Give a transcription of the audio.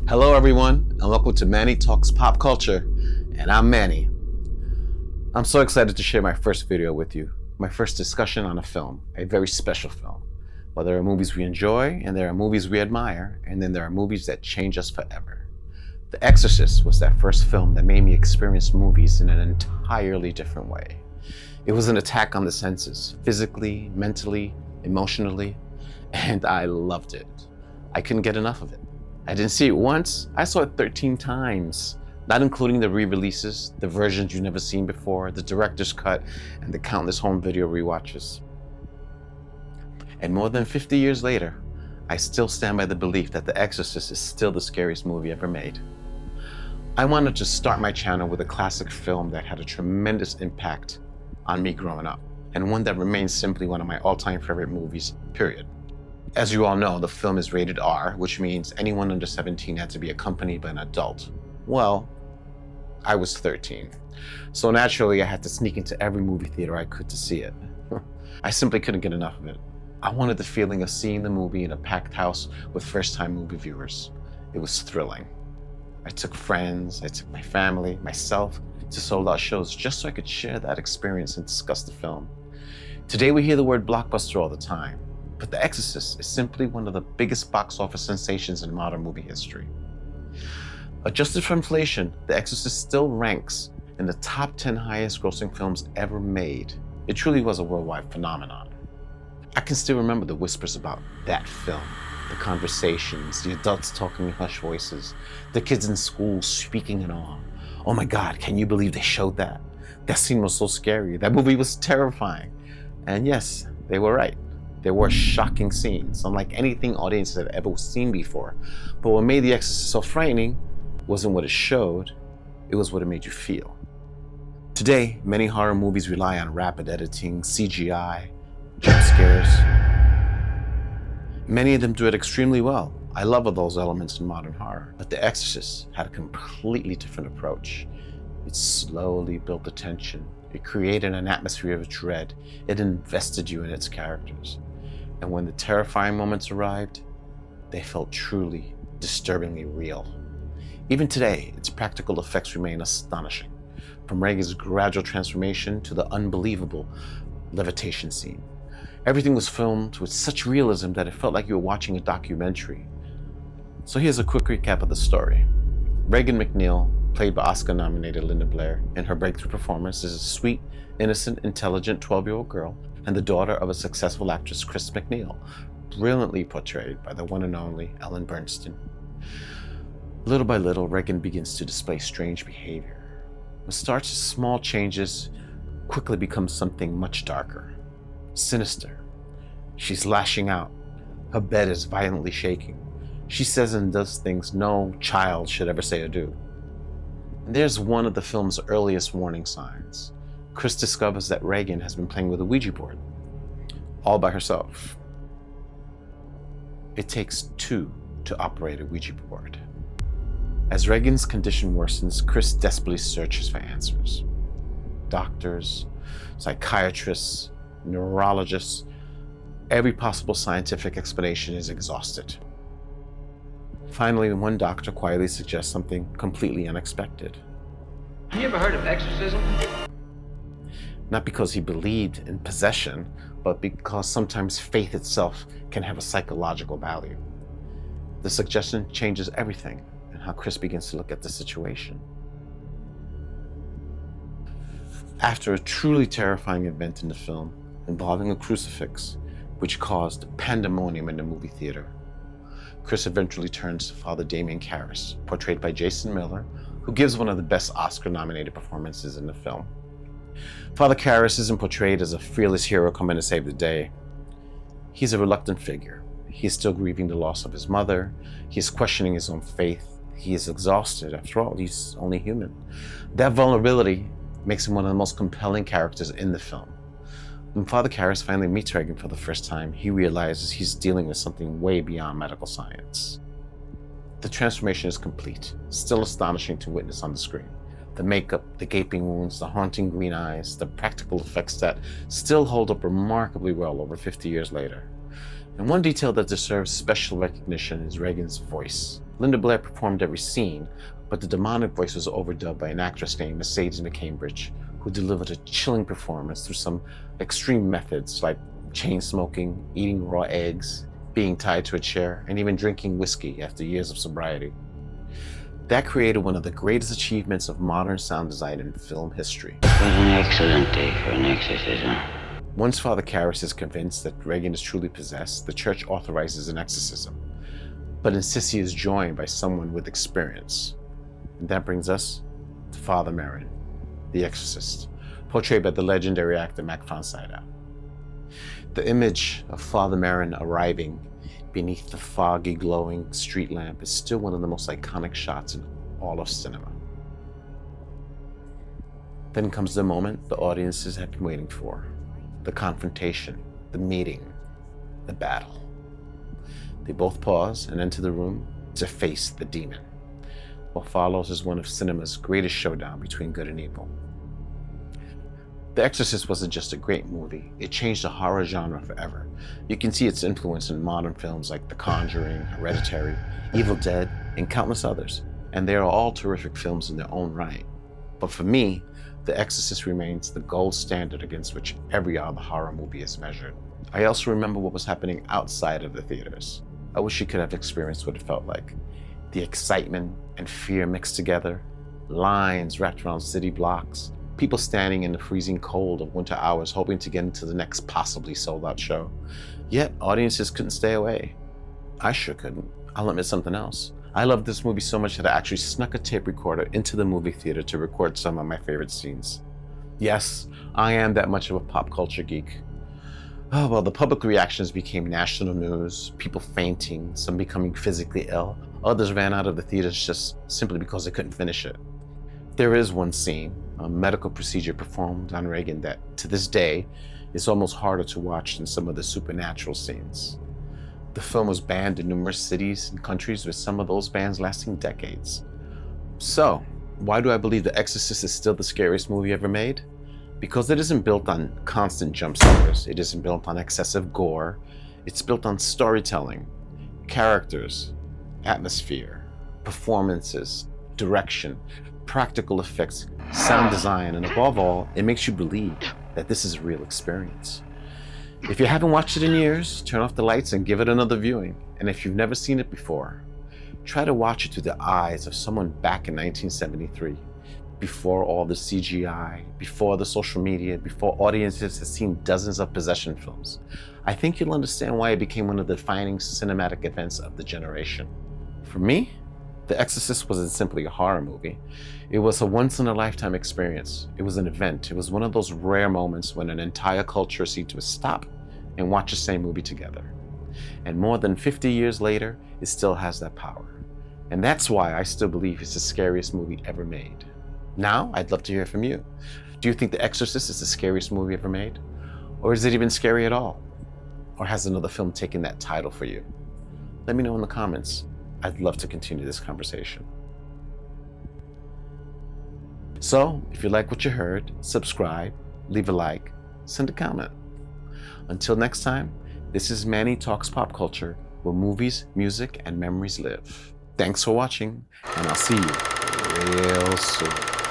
Hello everyone, and welcome to Manny Talks Pop Culture, and I'm Manny. I'm so excited to share my first video with you, my first discussion on a film, a very special film. Well, there are movies we enjoy, and there are movies we admire, and then there are movies that change us forever. The Exorcist was that first film that made me experience movies in an entirely different way. It was an attack on the senses, physically, mentally, emotionally, and I loved it. I couldn't get enough of it. I didn't see it once, I saw it 13 times, not including the re-releases, the versions you've never seen before, the director's cut, and the countless home video rewatches. And more than 50 years later, I still stand by the belief that The Exorcist is still the scariest movie ever made. I wanted to start my channel with a classic film that had a tremendous impact on me growing up, and one that remains simply one of my all-time favorite movies, period. As you all know, the film is rated R, which means anyone under 17 had to be accompanied by an adult. Well, I was 13, so naturally I had to sneak into every movie theater I could to see it. I simply couldn't get enough of it. I wanted the feeling of seeing the movie in a packed house with first-time movie viewers. It was thrilling. I took friends, I took my family, myself, to sold-out shows just so I could share that experience and discuss the film. Today we hear the word blockbuster all the time, but The Exorcist is simply one of the biggest box office sensations in modern movie history. Adjusted for inflation, The Exorcist still ranks in the top 10 highest grossing films ever made. It truly was a worldwide phenomenon. I can still remember the whispers about that film, the conversations, the adults talking in hushed voices, the kids in school speaking in awe. Oh my God, can you believe they showed that? That scene was so scary. That movie was terrifying. And yes, they were right. There were shocking scenes, unlike anything audiences had ever seen before. But what made The Exorcist so frightening wasn't what it showed, it was what it made you feel. Today, many horror movies rely on rapid editing, CGI, jump scares. Many of them do it extremely well. I love all those elements in modern horror, but The Exorcist had a completely different approach. It slowly built the tension. It created an atmosphere of dread. It invested you in its characters. And when the terrifying moments arrived, they felt truly, disturbingly real. Even today, its practical effects remain astonishing, from Reagan's gradual transformation to the unbelievable levitation scene. Everything was filmed with such realism that it felt like you were watching a documentary. So here's a quick recap of the story. Regan McNeil, played by Oscar-nominated Linda Blair, in her breakthrough performance is a sweet, innocent, intelligent 12-year-old girl and the daughter of a successful actress, Chris McNeil, brilliantly portrayed by the one and only Ellen Burstyn. Little by little, Regan begins to display strange behavior. What starts as small changes quickly becomes something much darker, sinister. She's lashing out. Her bed is violently shaking. She says and does things no child should ever say or do. And there's one of the film's earliest warning signs. Chris discovers that Regan has been playing with a Ouija board, all by herself. It takes two to operate a Ouija board. As Regan's condition worsens, Chris desperately searches for answers. Doctors, psychiatrists, neurologists, every possible scientific explanation is exhausted. Finally, one doctor quietly suggests something completely unexpected. Have you ever heard of exorcism? Not because he believed in possession, but because sometimes faith itself can have a psychological value. The suggestion changes everything and how Chris begins to look at the situation. After a truly terrifying event in the film involving a crucifix, which caused pandemonium in the movie theater, Chris eventually turns to Father Damien Karras, portrayed by Jason Miller, who gives one of the best Oscar-nominated performances in the film. Father Karras isn't portrayed as a fearless hero coming to save the day. He's a reluctant figure. He is still grieving the loss of his mother. He is questioning his own faith. He is exhausted. After all, he's only human. That vulnerability makes him one of the most compelling characters in the film. When Father Karras finally meets Regan for the first time, he realizes he's dealing with something way beyond medical science. The transformation is complete, still astonishing to witness on the screen. The makeup, the gaping wounds, the haunting green eyes, the practical effects that still hold up remarkably well over 50 years later. And one detail that deserves special recognition is Regan's voice. Linda Blair performed every scene, but the demonic voice was overdubbed by an actress named Mercedes McCambridge, who delivered a chilling performance through some extreme methods like chain smoking, eating raw eggs, being tied to a chair, and even drinking whiskey after years of sobriety. That created one of the greatest achievements of modern sound design in film history. It was an excellent day for an exorcism. Once Father Karras is convinced that Regan is truly possessed, the church authorizes an exorcism, but insists he is joined by someone with experience. And that brings us to Father Merrin, the exorcist, portrayed by the legendary actor Mac von Sydow. The image of Father Merrin arriving beneath the foggy, glowing street lamp is still one of the most iconic shots in all of cinema. Then comes the moment the audiences have been waiting for. The confrontation, the meeting, the battle. They both pause and enter the room to face the demon. What follows is one of cinema's greatest showdown between good and evil. The Exorcist wasn't just a great movie, it changed the horror genre forever. You can see its influence in modern films like The Conjuring, Hereditary, Evil Dead, and countless others, and they are all terrific films in their own right. But for me, The Exorcist remains the gold standard against which every other horror movie is measured. I also remember what was happening outside of the theaters. I wish you could have experienced what it felt like. The excitement and fear mixed together, lines wrapped around city blocks, people standing in the freezing cold of winter hours hoping to get into the next possibly sold-out show. Yet audiences couldn't stay away. I sure couldn't. I'll admit something else. I loved this movie so much that I actually snuck a tape recorder into the movie theater to record some of my favorite scenes. Yes, I am that much of a pop culture geek. Oh, well, the public reactions became national news, people fainting, some becoming physically ill. Others ran out of the theaters just simply because they couldn't finish it. There is one scene, a medical procedure performed on Regan that, to this day, is almost harder to watch than some of the supernatural scenes. The film was banned in numerous cities and countries, with some of those bans lasting decades. So, why do I believe The Exorcist is still the scariest movie ever made? Because it isn't built on constant jump scares, it isn't built on excessive gore, it's built on storytelling, characters, atmosphere, performances, direction, practical effects, sound design, and above all, it makes you believe that this is a real experience. If you haven't watched it in years, turn off the lights and give it another viewing. And if you've never seen it before, try to watch it through the eyes of someone back in 1973, before all the CGI, before the social media, before audiences had seen dozens of possession films. I think you'll understand why it became one of the defining cinematic events of the generation. For me, The Exorcist wasn't simply a horror movie. It was a once-in-a-lifetime experience. It was an event. It was one of those rare moments when an entire culture seemed to stop and watch the same movie together. And more than 50 years later, it still has that power. And that's why I still believe it's the scariest movie ever made. Now, I'd love to hear from you. Do you think The Exorcist is the scariest movie ever made? Or is it even scary at all? Or has another film taken that title for you? Let me know in the comments. I'd love to continue this conversation. So, if you like what you heard, subscribe, leave a like, send a comment. Until next time, this is Manny Talks Pop Culture, where movies, music, and memories live. Thanks for watching, and I'll see you real soon.